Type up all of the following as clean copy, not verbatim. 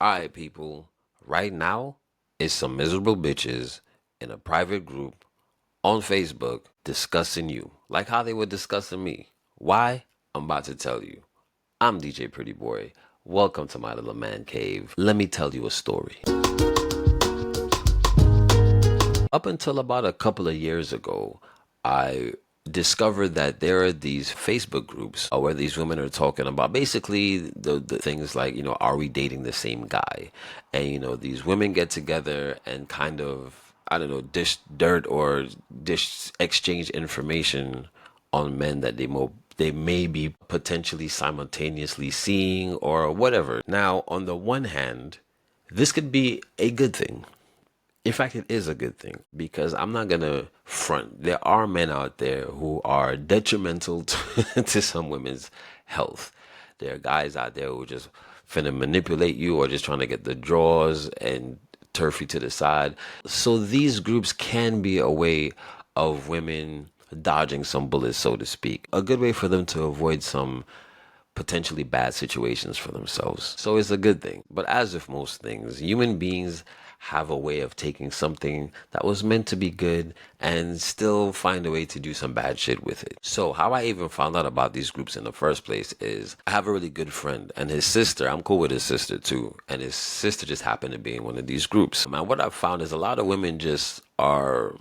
Alright, people, right now, it's some miserable bitches in a private group on Facebook discussing you, like how they were discussing me. Why? I'm about to tell you. I'm DJ Pretty Boy. Welcome to my little man cave. Let me tell you a story. Up until about a couple of years ago, I discovered that there are these Facebook groups where these women are talking about basically the things like, are we dating the same guy? And, these women get together and kind of, I don't know, dish dirt or dish exchange information on men that they may be potentially simultaneously seeing or whatever. Now, on the one hand, this could be a good thing. In fact, it is a good thing because I'm not gonna front. There are men out there who are detrimental to some women's health. There are guys out there who just finna manipulate you or just trying to get the draws and turf you to the side. So these groups can be a way of women dodging some bullets, so to speak. A good way for them to avoid some potentially bad situations for themselves. So it's a good thing. But as with most things, human beings have a way of taking something that was meant to be good and still find a way to do some bad shit with it. So how I even found out about these groups in the first place is I have a really good friend and his sister, I'm cool with his sister too, and his sister just happened to be in one of these groups. And what I've found is a lot of women just are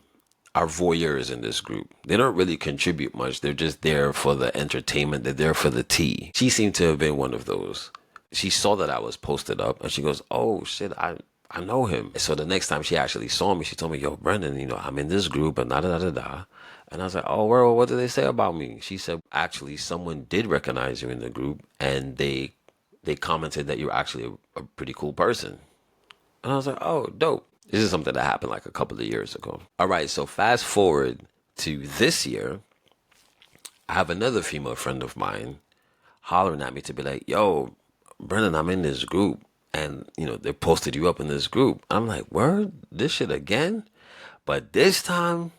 voyeurs in this group. They don't really contribute much. They're just there for the entertainment. They're there for the tea. She seemed to have been one of those. She saw that I was posted up and she goes, "Oh shit, I know him." So the next time she actually saw me, she told me, "Yo, Brendan, I'm in this group and da da da da da." And I was like, "Oh, well, what did they say about me?" She said, "Actually, someone did recognize you in the group and they commented that you're actually a pretty cool person." And I was like, "Oh, dope." This is something that happened like a couple of years ago. All right, so fast forward to this year, I have another female friend of mine hollering at me to be like, "Yo, Brennan, I'm in this group." And, they posted you up in this group. I'm like, "Word? This shit again?" But this time,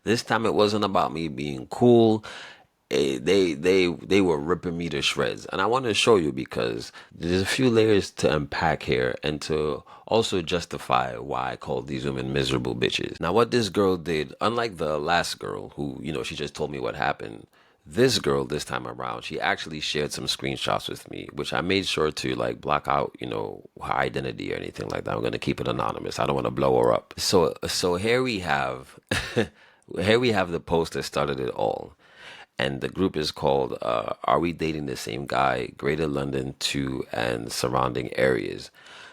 this time it wasn't about me being cool. They were ripping me to shreds, and I want to show you because there's a few layers to unpack here and to also justify why I call these women miserable bitches. Now, what this girl did, unlike the last girl who, she just told me what happened, this girl this time around, she actually shared some screenshots with me, which I made sure to like block out, her identity or anything like that. I'm gonna keep it anonymous. I don't want to blow her up. So here we have, here we have the post that started it all, and the group is called "Are We Dating the Same Guy? Greater London 2 and Surrounding Areas."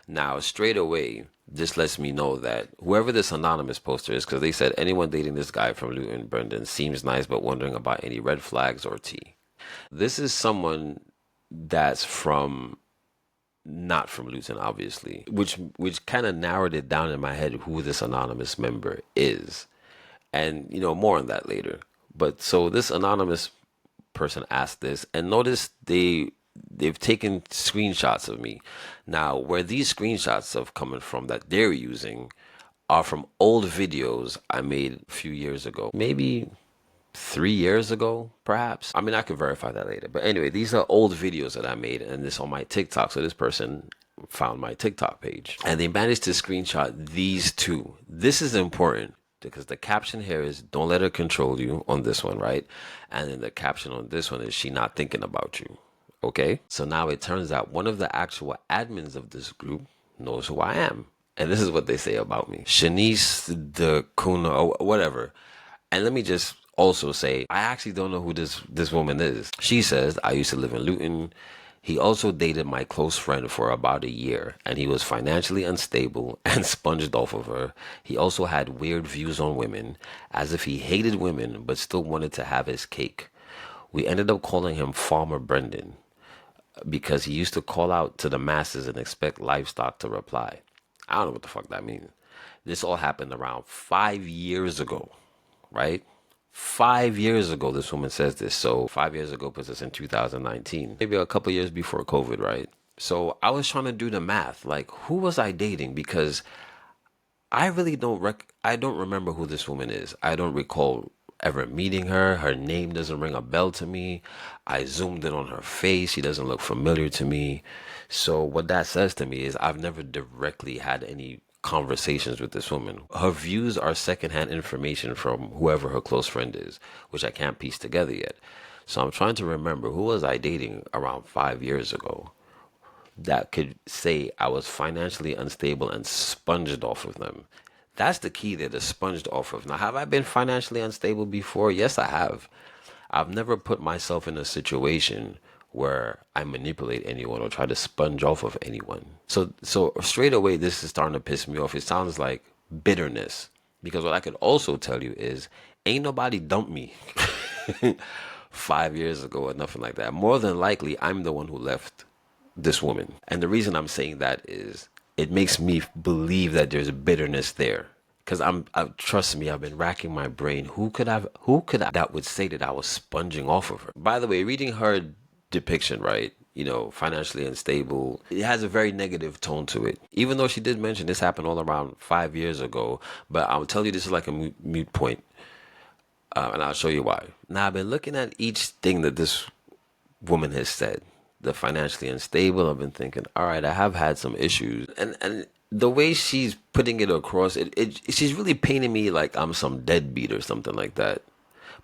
Now, straight away, this lets me know that whoever this anonymous poster is, because they said anyone dating this guy from Luton, Brendan, seems nice but wondering about any red flags or tea. This is someone that's from not from Luton, obviously, which kind of narrowed it down in my head who this anonymous member is, and more on that later. But so this anonymous person asked this, and notice they've taken screenshots of me. Now, where these screenshots have coming from that they're using are from old videos I made a few years ago, maybe 3 years ago, perhaps. I mean, I could verify that later. But anyway, these are old videos that I made, and this on my TikTok. So this person found my TikTok page, and they managed to screenshot these two. This is important because the caption here is "Don't let her control you" on this one, right? And then the caption on this one is "She not thinking about you." Okay, so now it turns out one of the actual admins of this group knows who I am. And this is what they say about me: Shanice the Kuna, or whatever. And let me just also say, I actually don't know who this woman is. She says, "I used to live in Luton. He also dated my close friend for about a year, and he was financially unstable and sponged off of her. He also had weird views on women, as if he hated women but still wanted to have his cake. We ended up calling him Farmer Brendan because he used to call out to the masses and expect livestock to reply." I don't know what the fuck that means. This all happened around 5 years ago, right? 5 years ago, this woman says this. So 5 years ago puts us in 2019, maybe a couple years before COVID, right? So I was trying to do the math. Like, who was I dating? Because I really don't I don't remember who this woman is. I don't recall ever meeting her. Her name doesn't ring a bell to me. I zoomed in on her face. She doesn't look familiar to me. So what that says to me is I've never directly had any conversations with this woman. Her views are secondhand information from whoever her close friend is, which I can't piece together yet. So I'm trying to remember, who was I dating around 5 years ago that could say I was financially unstable and sponged off of them. That's the key there, the sponged off of. Now, have I been financially unstable before? Yes, I have. I've never put myself in a situation where I manipulate anyone or try to sponge off of anyone. So straight away, this is starting to piss me off. It sounds like bitterness. Because what I could also tell you is, ain't nobody dumped me 5 years ago or nothing like that. More than likely, I'm the one who left this woman. And the reason I'm saying that is it makes me believe that there's bitterness there. Cause trust me, I've been racking my brain. Who could I that would say that I was sponging off of her? By the way, reading her depiction, right? Financially unstable. It has a very negative tone to it. Even though she did mention this happened all around 5 years ago, but I'll tell you this is like a mute point, and I'll show you why. Now I've been looking at each thing that this woman has said. The financially unstable. I've been thinking, all right, I have had some issues, and the way she's putting it across, she's really painting me like I'm some deadbeat or something like that.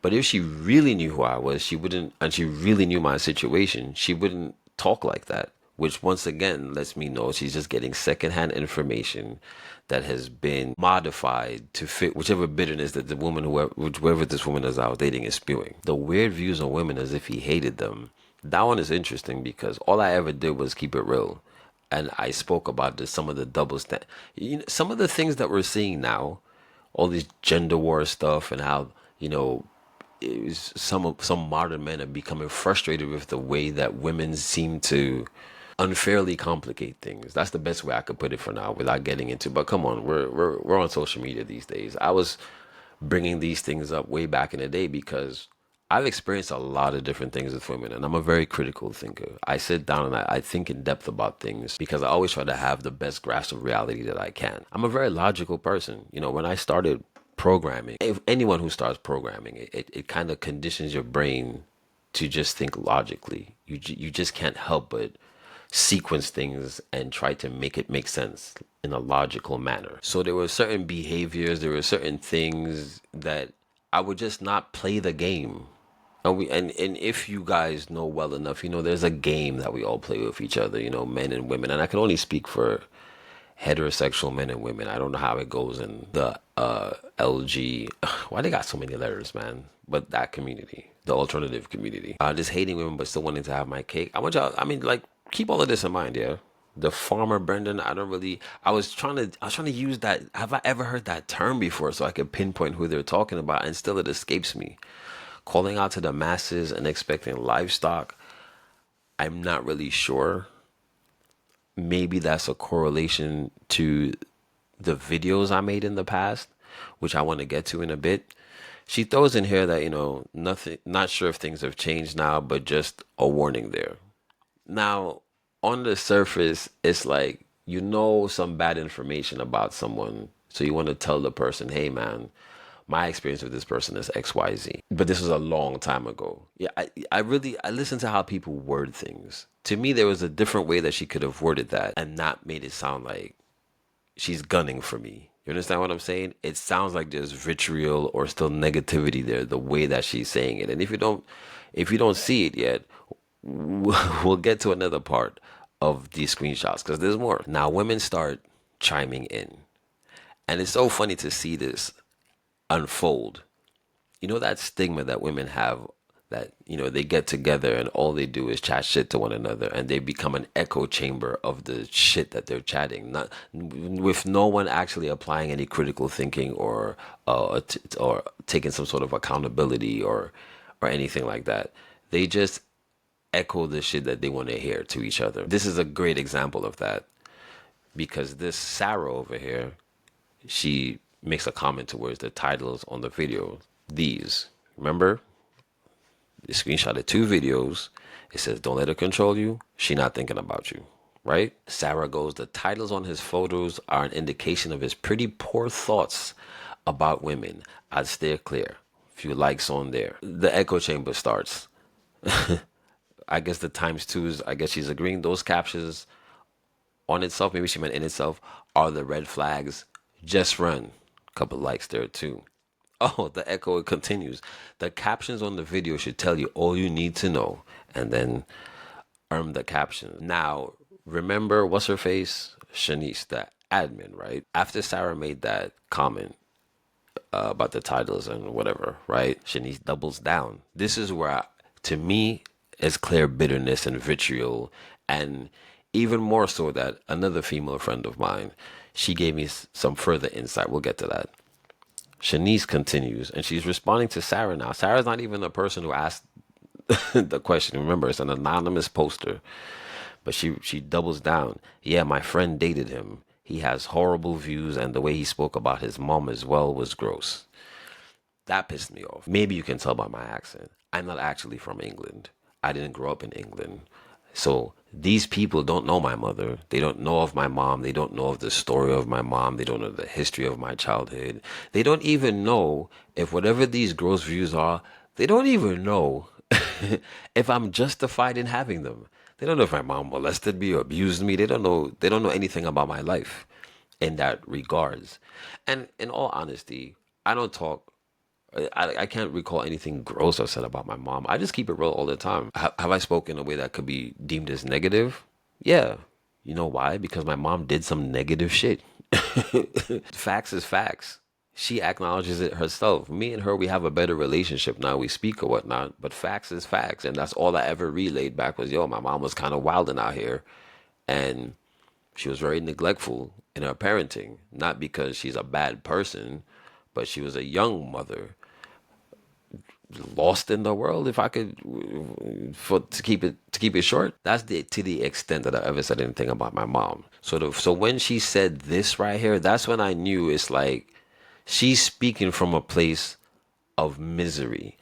But if she really knew who I was, she wouldn't, and she really knew my situation, she wouldn't talk like that. Which once again lets me know she's just getting secondhand information that has been modified to fit whichever bitterness that the woman, whoever this woman is I was dating, is spewing. The weird views on women as if he hated them. That one is interesting because all I ever did was keep it real. And I spoke about some of the some of the things that we're seeing now, all this gender war stuff, and how some modern men are becoming frustrated with the way that women seem to unfairly complicate things. That's the best way I could put it for now, without getting into. But come on, we're on social media these days. I was bringing these things up way back in the day because I've experienced a lot of different things with women, and I'm a very critical thinker. I sit down and I think in depth about things because I always try to have the best grasp of reality that I can. I'm a very logical person. When I started programming, if anyone who starts programming, it kind of conditions your brain to just think logically. You just can't help but sequence things and try to make it make sense in a logical manner. So there were certain behaviors, there were certain things that I would just not play the game. And if you guys know well enough, there's a game that we all play with each other, men and women. And I can only speak for heterosexual men and women. I don't know how it goes in the LG. Why they got so many letters, man? But that community, the alternative community, just hating women but still wanting to have my cake. I want y'all. I mean, like, keep all of this in mind, yeah. The farmer Brendan. I don't really. I was trying to use that. Have I ever heard that term before? So I could pinpoint who they're talking about, and still it escapes me. Calling out to the masses and expecting livestock. I'm not really sure. Maybe that's a correlation to the videos I made in the past, which I want to get to in a bit. She throws in here that, nothing, not sure if things have changed now, but just a warning there. Now, on the surface, it's like, some bad information about someone. So you want to tell the person, hey, man, my experience with this person is XYZ. But this was a long time ago. Yeah, I listened to how people word things. To me, there was a different way that she could have worded that and not made it sound like she's gunning for me. You understand what I'm saying? It sounds like there's vitriol or still negativity there, the way that she's saying it. And if you don't see it yet, we'll get to another part of these screenshots because there's more. Now women start chiming in. And it's so funny to see this unfold. That stigma that women have, that they get together and all they do is chat shit to one another, and they become an echo chamber of the shit that they're chatting, not with no one actually applying any critical thinking or taking some sort of accountability or anything like that. They just echo the shit that they want to hear to each other. This is a great example of that because this Sarah over here, she makes a comment towards the titles on the video. These, remember, the screenshot of two videos. It says, don't let her control you. She not thinking about you, right? Sarah goes, the titles on his photos are an indication of his pretty poor thoughts about women. I'd steer clear. few likes on there. The echo chamber starts. I guess the times two is, I guess she's agreeing those captions on itself, maybe she meant in itself, are the red flags. Just run. Couple likes there too. Oh, the echo, it continues. The captions on the video should tell you all you need to know. And then the caption. Now, remember what's her face? Shanice, the admin, right? After Sarah made that comment about the titles and whatever, right? Shanice doubles down. This is where, to me, is clear bitterness and vitriol, and even more so that another female friend of mine, she gave me some further insight. We'll get to that. Shanice continues, and she's responding to Sarah now. Sarah's not even the person who asked the question. Remember, it's an anonymous poster. But she doubles down. Yeah, my friend dated him. He has horrible views, and the way he spoke about his mom as well was gross. That pissed me off. Maybe you can tell by my accent. I'm not actually from England. I didn't grow up in England. So these people don't know my mother. They don't know of my mom. They don't know of the story of my mom. They don't know the history of my childhood. They don't even know if whatever these gross views are, they don't even know if I'm justified in having them. They don't know if my mom molested me or abused me. They don't know anything about my life in that regards. And in all honesty, I don't talk I can't recall anything gross I've said about my mom. I just keep it real all the time. Have I spoken in a way that could be deemed as negative? Yeah. You know why? Because my mom did some negative shit. Facts is facts. She acknowledges it herself. Me and her, we have a better relationship now. We speak or whatnot, but facts is facts. And that's all I ever relayed back was, yo, my mom was kind of wilding out here. And she was very neglectful in her parenting. Not because she's a bad person, but she was a young mother lost in the world, if I could, for to keep it short. That's to the extent that I ever said anything about my mom. So when she said this right here, that's when I knew it's like she's speaking from a place of misery.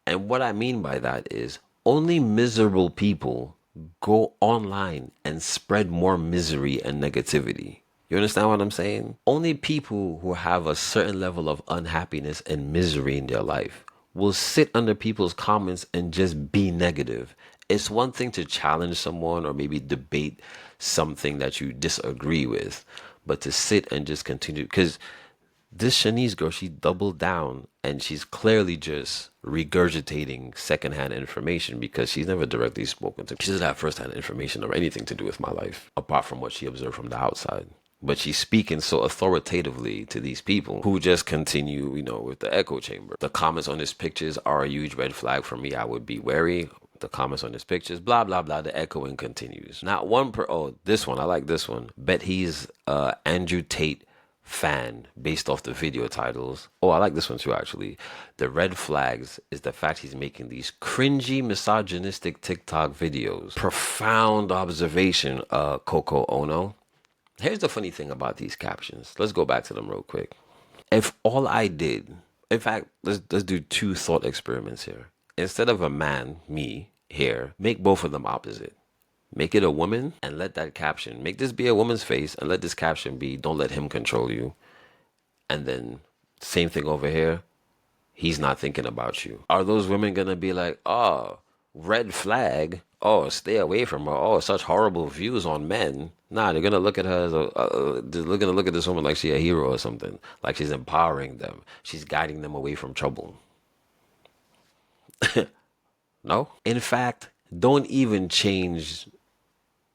And what I mean by that is only miserable people go online and spread more misery and negativity. You understand what I'm saying? Only people who have a certain level of unhappiness and misery in their life will sit under people's comments and just be negative. It's one thing to challenge someone or maybe debate something that you disagree with, but to sit and just continue, because this Shanice girl, she doubled down and she's clearly just regurgitating secondhand information because she's never directly spoken to me. She doesn't have firsthand information or anything to do with my life apart from what she observed from the outside. But she's speaking so authoritatively to these people who just continue, with the echo chamber. The comments on his pictures are a huge red flag for me. I would be wary. The comments on his pictures, blah, blah, blah. The echoing continues. Not one this one. I like this one. Bet he's Andrew Tate fan based off the video titles. Oh, I like this one too, actually. The red flags is the fact he's making these cringy, misogynistic TikTok videos. Profound observation, Coco Ono. Here's the funny thing about these captions. Let's go back to them real quick. If all I did, in fact, let's do two thought experiments here. Instead of a man, me, here, make both of them opposite. Make it a woman and let that caption, make this be a woman's face and let this caption be, don't let him control you. And then same thing over here. He's not thinking about you. Are those women going to be like, oh, red flag. Oh, stay away from her. Oh, such horrible views on men. Nah, they're going to look at her as they're going to look at this woman like she's a hero or something. Like she's empowering them. She's guiding them away from trouble. No? In fact, don't even change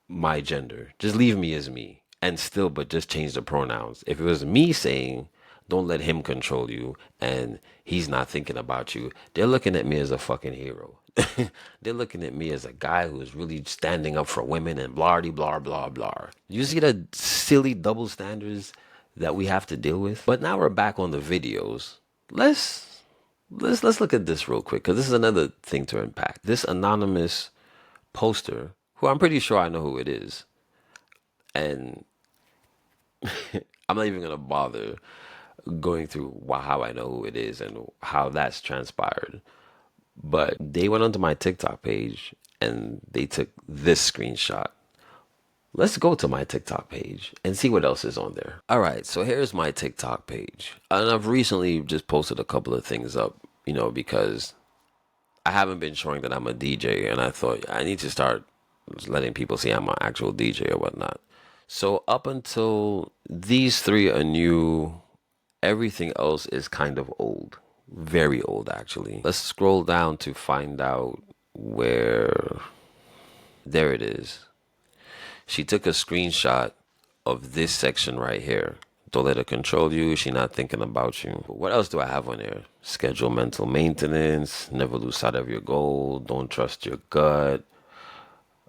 my gender. Just leave me as me. And still, but just change the pronouns. If it was me saying, don't let him control you, and he's not thinking about you, they're looking at me as a fucking hero. They're looking at me as a guy who is really standing up for women and blah, blah, blah, blah. You see the silly double standards that we have to deal with? But now we're back on the videos. Let's look at this real quick, because this is another thing to unpack. This anonymous poster, who I'm pretty sure I know who it is, and I'm not even gonna bother going through how I know who it is and how that's transpired. But they went onto my TikTok page and they took this screenshot. let's go to my TikTok page and see what else is on there. All right, so here's my TikTok page. And I've recently just posted a couple of things up, because I haven't been showing that I'm a DJ, and I thought I need to start letting people see I'm an actual DJ or whatnot. So up until these three are new, everything else is kind of old. Very old, actually. Let's scroll down to find out where. There it is. She took a screenshot of this section right here. Don't let her control you. She not thinking about you. What else do I have on there? Schedule mental maintenance. Never lose sight of your goal. Don't trust your gut.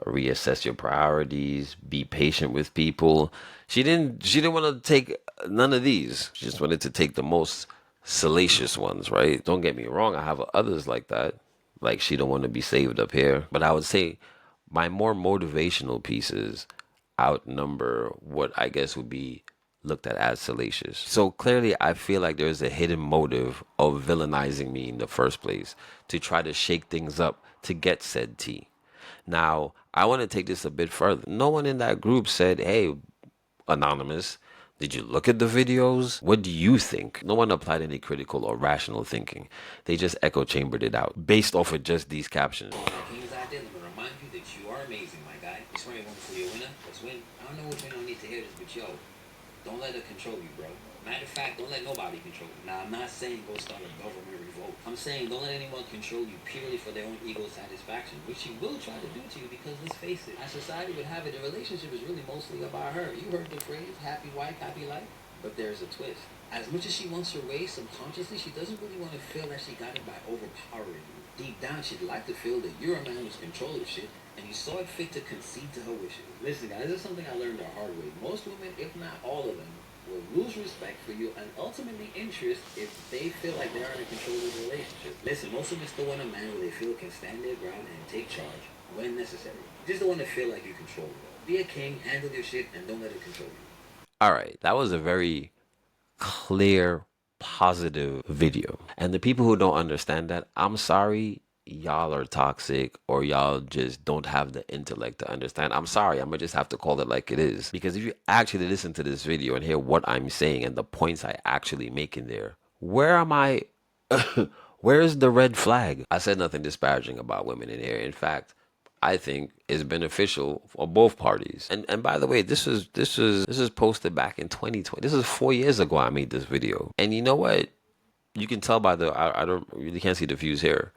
Reassess your priorities. Be patient with people. She didn't want to take none of these. She just wanted to take the most salacious ones, right? Don't get me wrong. I have others like that. Like she don't want to be saved up here. But I would say my more motivational pieces outnumber what I guess would be looked at as salacious. So clearly, I feel like there's a hidden motive of villainizing me in the first place to try to shake things up to get said tea. Now, I want to take this a bit further. No one in that group said, hey, Anonymous, did you look at the videos? What do you think? No one applied any critical or rational thinking. They just echo chambered it out based off of just these captions. Kings out there, let me remind you that you are amazing, my guy. It's very wonderful you're a winner. Let's win. I don't know if you don't need to hear this, but yo, don't let her control you, bro. Matter of fact, don't let nobody control you. Now, I'm not saying go start a government revolt. I'm saying don't let anyone control you purely for their own ego satisfaction, which she will try to do to you because, let's face it, as society would have it, the relationship is really mostly about her. You heard the phrase, happy wife, happy life? But there's a twist. As much as she wants her way subconsciously, she doesn't really want to feel that she got it by overpowering you. Deep down, she'd like to feel that you're a man who's control of shit, and you saw it fit to concede to her wishes. Listen, guys, this is something I learned the hard way. Most women, if not all of them, will lose respect for you and ultimately interest if they feel like they are in control of the relationship. Listen, most women still want a man who they feel can stand their ground and take charge when necessary. Just don't want to feel like you control them. Be a king, handle your shit, and don't let it control you. All right, that was a very clear, positive video. And the people who don't understand that, I'm sorry, y'all are toxic or y'all just don't have the intellect to understand. I'm sorry, I'm gonna just have to call it like it is. Because if you actually listen to this video and hear what I'm saying and the points I actually make in there, where am I? Where's the red flag? I said nothing disparaging about women in here. In fact, I think is beneficial for both parties. And by the way, this is posted back in 2020. This is 4 years ago I made this video. And you know what? You can tell by the I don't really can't see the views here,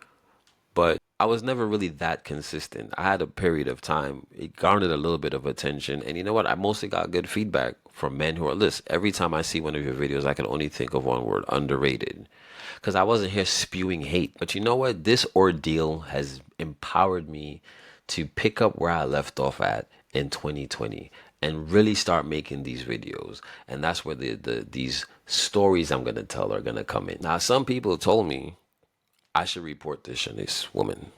but I was never really that consistent. I had a period of time. It garnered a little bit of attention. And you know what? I mostly got good feedback from men who are listening. Every time I see one of your videos, I can only think of one word: underrated. Because I wasn't here spewing hate. But you know what? This ordeal has empowered me to pick up where I left off at in 2020 and really start making these videos. And that's where these stories I'm going to tell are going to come in. Now, some people told me I should report this woman.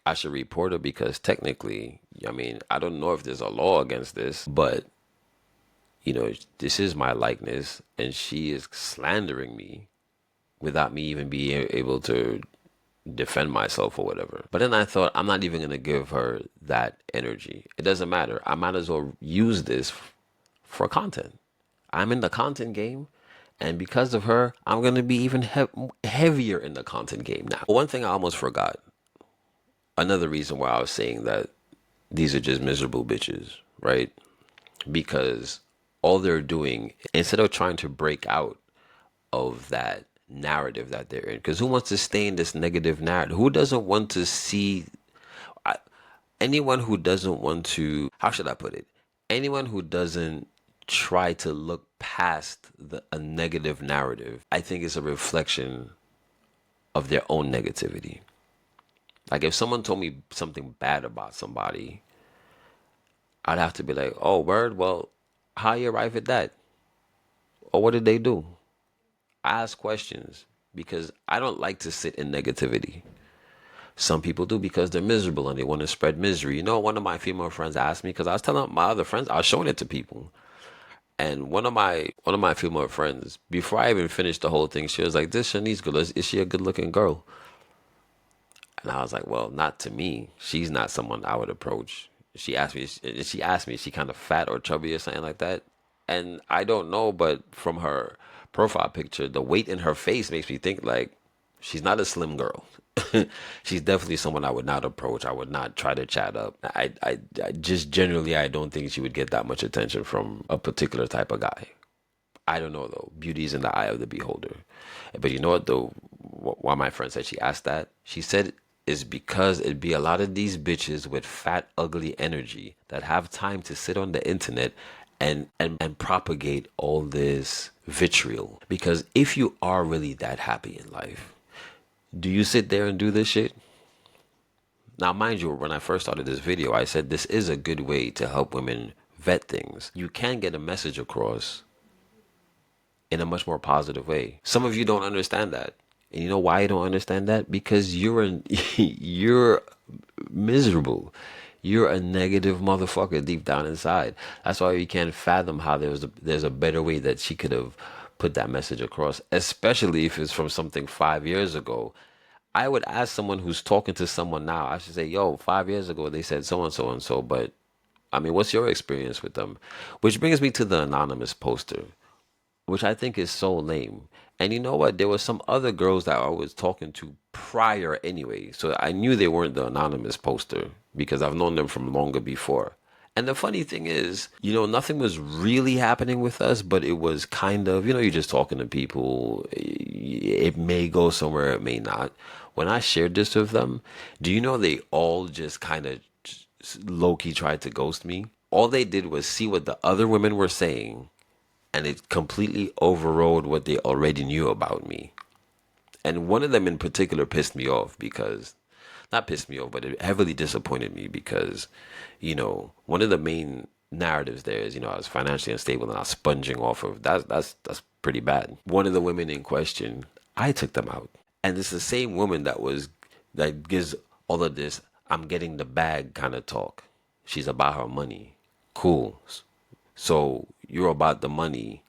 I should report her because technically, I mean, I don't know if there's a law against this, but this is my likeness and she is slandering me without me even being able to defend myself or whatever. But then I thought, I'm not even going to give her that energy. It doesn't matter. I might as well use this for content. I'm in the content game. And because of her, I'm going to be even heavier in the content game now. One thing I almost forgot. Another reason why I was saying that these are just miserable bitches, right? Because all they're doing, instead of trying to break out of that narrative that they're in, because who wants to stay in this negative narrative? Who doesn't want to see anyone who doesn't want to, how should I put it, anyone who doesn't try to look past a negative narrative, I think is a reflection of their own negativity. Like if someone told me something bad about somebody, I'd have to be like, oh word, well, how you arrive at that, or what did they do? Ask questions, because I don't like to sit in negativity. Some people do because they're miserable and they want to spread misery. One of my female friends asked me, because I was telling my other friends, I was showing it to people. And one of my female friends, before I even finished the whole thing, she was like, this Shanice girl, is she a good looking girl? And I was like, well, not to me. She's not someone I would approach. She asked me, is she kind of fat or chubby or something like that? And I don't know, but from her profile picture, the weight in her face makes me think like she's not a slim girl. She's definitely someone I would not approach. I would not try to chat up. I just generally I don't think she would get that much attention from a particular type of guy. I don't know though. Beauty is in the eye of the beholder. But you know what though? Why my friend said she asked that? She said is because it'd be a lot of these bitches with fat, ugly energy that have time to sit on the internet and propagate all this vitriol. Because if you are really that happy in life, do you sit there and do this shit? Now, mind you, when I first started this video, I said this is a good way to help women vet things. You can get a message across in a much more positive way. Some of you don't understand that. And you know why you don't understand that? Because you're miserable. You're a negative motherfucker deep down inside. That's why you can't fathom how there's a better way that she could have put that message across, especially if it's from something 5 years ago. I would ask someone who's talking to someone now, I should say, yo, 5 years ago they said so and so and so, but I mean, what's your experience with them? Which brings me to the anonymous poster, which I think is so lame. And you know what? There was some other girls that I was talking to prior anyway. So I knew they weren't the anonymous poster because I've known them from longer before. And the funny thing is, nothing was really happening with us, but it was kind of, you're just talking to people. It may go somewhere, it may not. When I shared this with them, do you know they all just kind of low key tried to ghost me? All they did was see what the other women were saying and it completely overrode what they already knew about me. And one of them in particular pissed me off because, not pissed me off, but it heavily disappointed me because, one of the main narratives there is, I was financially unstable and I was sponging off of that's pretty bad. One of the women in question, I took them out, and it's the same woman that gives all of this I'm getting the bag kind of talk. She's about her money. Cool. So you're about the money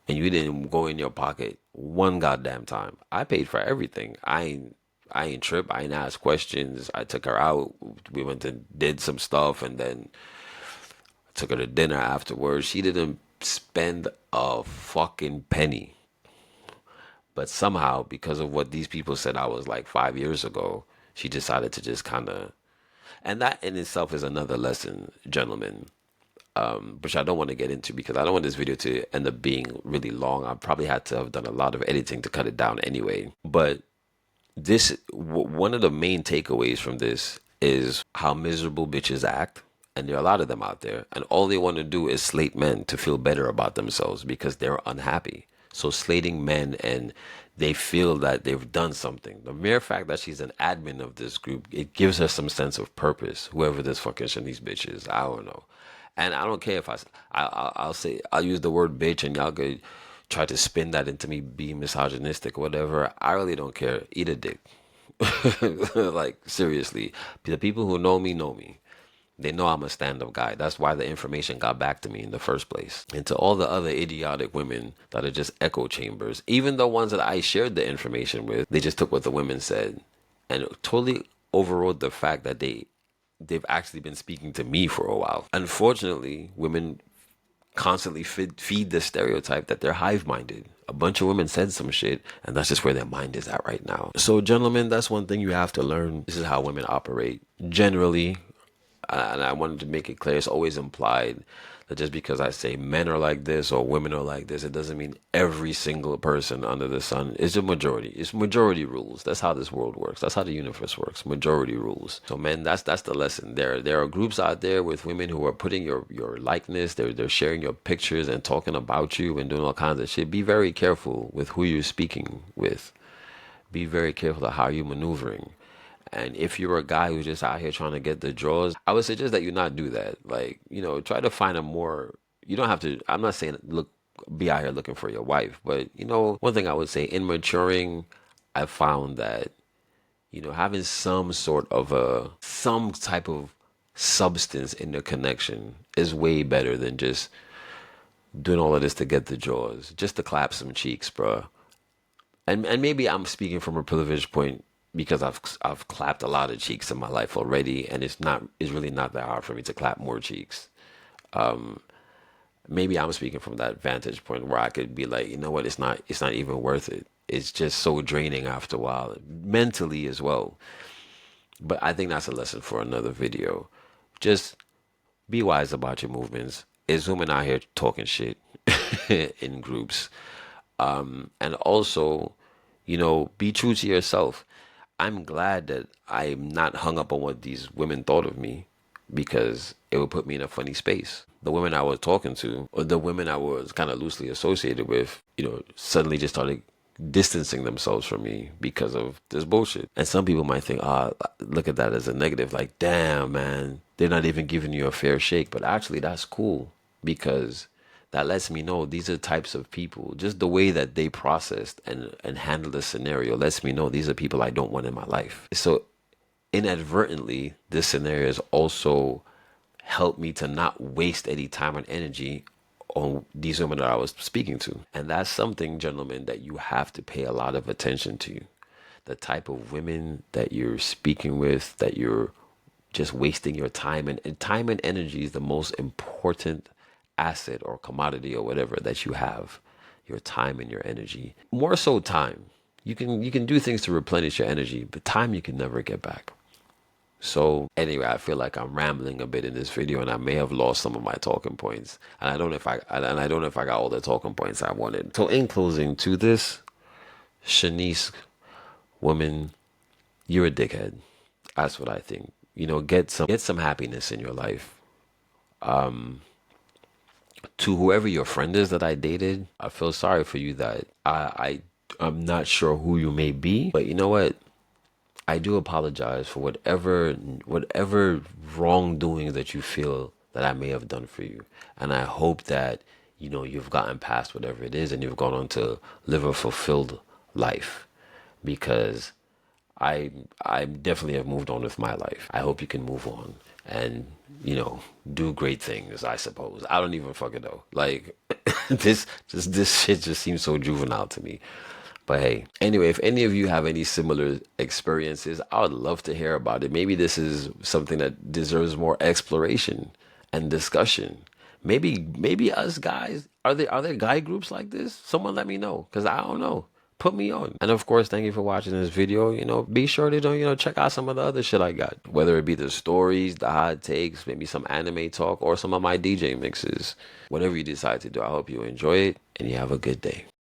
and you didn't go in your pocket one goddamn time. I paid for everything. I ain't trip. I ain't ask questions. I took her out. We went and did some stuff and then took her to dinner afterwards. She didn't spend a fucking penny. But somehow, because of what these people said I was like 5 years ago, she decided to just kind of. And that in itself is another lesson, gentlemen, which I don't want to get into because I don't want this video to end up being really long. I probably had to have done a lot of editing to cut it down anyway. But one of the main takeaways from this is how miserable bitches act. And there are a lot of them out there. And all they want to do is slate men to feel better about themselves because they're unhappy. So slating men and they feel that they've done something. The mere fact that she's an admin of this group, it gives her some sense of purpose. Whoever this fucking Shanice bitch is, I don't know. And I don't care if I'll say, I'll use the word bitch and y'all could try to spin that into me being misogynistic or whatever. I really don't care. Eat a dick. Like, seriously. The people who know me know me. They know I'm a stand-up guy. That's why the information got back to me in the first place. And to all the other idiotic women that are just echo chambers, even the ones that I shared the information with, they just took what the women said and totally overrode the fact that they've actually been speaking to me for a while. Unfortunately, women constantly feed the stereotype that they're hive-minded. A bunch of women said some shit, and that's just where their mind is at right now. So, gentlemen, that's one thing you have to learn. This is how women operate. Generally, and I wanted to make it clear, it's always implied that just because I say men are like this or women are like this, it doesn't mean every single person under the sun is a majority. It's majority rules. That's how this world works. That's how the universe works. Majority rules. So men, that's the lesson. There are groups out there with women who are putting your likeness, they're sharing your pictures and talking about you and doing all kinds of shit. Be very careful with who you're speaking with. Be very careful of how you're maneuvering. And if you're a guy who's just out here trying to get the draws, I would suggest that you not do that. Like, try to find a more, you don't have to, I'm not saying be out here looking for your wife, but one thing I would say in maturing, I found that, having some type of substance in the connection is way better than just doing all of this to get the draws, just to clap some cheeks, bruh. And maybe I'm speaking from a privileged point because I've clapped a lot of cheeks in my life already, and it's really not that hard for me to clap more cheeks. Maybe I'm speaking from that vantage point where I could be like, you know what, it's not even worth it. It's just so draining after a while, mentally as well. But I think that's a lesson for another video. Just be wise about your movements. Is women out here talking shit in groups? And also, be true to yourself. I'm glad that I'm not hung up on what these women thought of me because it would put me in a funny space. The women I was talking to, or the women I was kind of loosely associated with, suddenly just started distancing themselves from me because of this bullshit. And some people might think, look at that as a negative. Like, damn, man, they're not even giving you a fair shake. But actually, that's cool because that lets me know these are types of people. Just the way that they processed and handled the scenario lets me know these are people I don't want in my life. So inadvertently, this scenario has also helped me to not waste any time and energy on these women that I was speaking to. And that's something, gentlemen, that you have to pay a lot of attention to. The type of women that you're speaking with, that you're just wasting your time, and time and energy is the most important asset or commodity or whatever that you have. Your time and your energy. More so time. You can do things to replenish your energy, but time you can never get back. So anyway, I feel like I'm rambling a bit in this video, and I may have lost some of my talking points. And I don't know if I got all the talking points I wanted. So in closing to this, Shanice, woman, you're a dickhead. That's what I think. Get some happiness in your life. To whoever your friend is that I dated, I feel sorry for you that I'm not sure who you may be, but you know what? I do apologize for whatever wrongdoings that you feel that I may have done for you. And I hope that, you've gotten past whatever it is and you've gone on to live a fulfilled life. Because I definitely have moved on with my life. I hope you can move on and, do great things, I suppose. I don't even fucking know. Like this shit just seems so juvenile to me. But hey, anyway, if any of you have any similar experiences, I would love to hear about it. Maybe this is something that deserves more exploration and discussion. Maybe us guys, are there guy groups like this? Someone let me know, because I don't know. Put me on. And of course, thank you for watching this video. Be sure to check out some of the other shit I got. Whether it be the stories, the hot takes, maybe some anime talk, or some of my DJ mixes. Whatever you decide to do, I hope you enjoy it and you have a good day.